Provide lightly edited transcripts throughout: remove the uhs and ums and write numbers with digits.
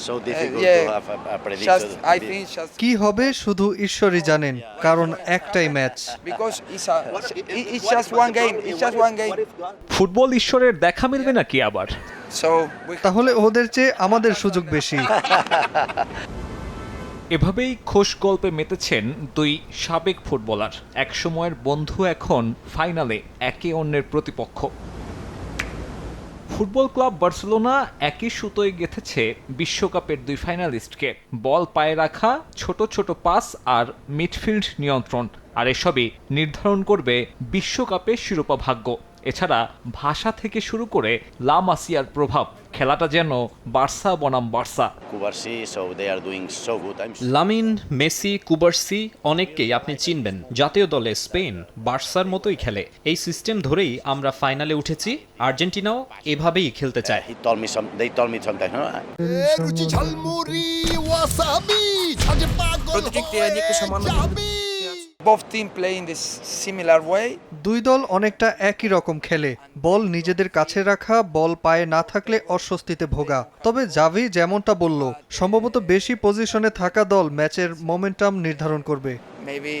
so difficult yeah, to have a prediction. just I think just কি হবে শুধু ঈশ্বরই জানেন, কারণ একটাই match. because it's just one game. It's just one game. Football ঈশ্বরের দেখা মিলবে নাকি আবার? So we তাহলে ওদের চেয়ে আমাদের সুযোগ বেশি। এভাবেই খোশ গল্পে মেতেছেন দুই সাবেক ফুটবলার। একসময়ের বন্ধু এখন ফাইনালে একে অন্যের প্রতিপক্ষ। ফুটবল ক্লাব বার্সেলোনা একই সুতোয় গেঁথেছে বিশ্বকাপের দুই ফাইনালিস্টকে। বল পায়ে রাখা, ছোট ছোট পাস আর মিডফিল্ড নিয়ন্ত্রণ, আর এসবই নির্ধারণ করবে বিশ্বকাপের শিরোপা ভাগ্য। এছাড়া ভাষা থেকে শুরু করে লা মাসিয়ার প্রভাব, খেলাটা যেন বার্সা বনাম Barca. Kubarsi, so they are doing so good. Lamine, Messi, Cubarsi অনেককেই আপনি চিনবেন। জাতীয় দলে স্পেন বার্সার মতোই খেলে। এই সিস্টেম ধরেই আমরা ফাইনালে উঠেছি। আর্জেন্টিনাও এভাবেই খেলতে চায়। They told me sometimes, no? both team play in this similar way. দুই দল অনেকটা একই রকম খেলে, বল নিজেদের কাছে রাখা, বল পায়ে না থাকলে অস্বস্তিতে ভোগা। তবে জাভি যেমনটা বলল, সম্ভবত বেশি পজিশনে থাকা দল ম্যাচের মোমেন্টাম নির্ধারণ করবে। Maybe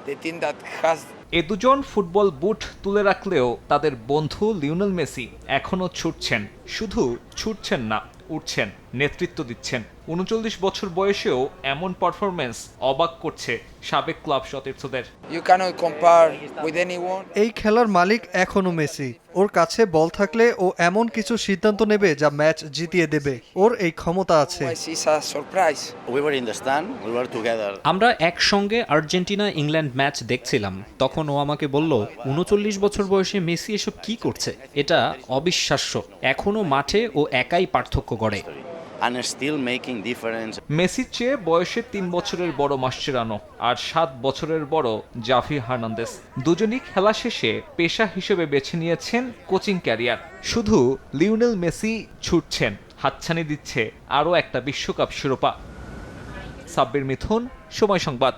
the team that has এ দুজন ফুটবল বুট তুলে রাখলেও তাদের বন্ধু লিওনেল মেসি এখনও ছুটছেন। শুধু ছুটছেন না, উঠছেন, নেতৃত্ব দিচ্ছেন। ৩৯ বছর বয়সেও এমন পারফরমেন্স অবাক করছে সাবেক club সতীর্থদের। you cannot compare with anyone. এই খেলার মালিক এখনো মেসি। ওর কাছে বল থাকলে ও এমন কিছু সিদ্ধান্ত নেবে যা ম্যাচ জিতিয়ে দেবে। ওর এই ক্ষমতা আছে। It's a surprise. We were in the stand, we were together. আমরা একসঙ্গে আর্জেন্টিনা ইংল্যান্ড ম্যাচ দেখছিলাম। তখন ও আমাকে বলল, ৩৯ বছর বয়সে মেসি এসব কি করছে, এটা অবিশ্বাস্য। এখনো মাঠে ও একাই পার্থক্য গড়ে। And still making difference. মেসির চেয়ে বয়সে ৩ বছরের বড় মাসচেরানো আর ৭ বছরের বড় জাভি হার্নান্দেজ। দুজনই খেলা শেষে পেশা হিসেবে বেছে নিয়েছেন কোচিং ক্যারিয়ার। শুধু লিওনেল মেসি ছুটছেন, হাতছানি দিচ্ছে আরও একটা বিশ্বকাপ শিরোপা। সাব্বির মিথুন, সময় সংবাদ।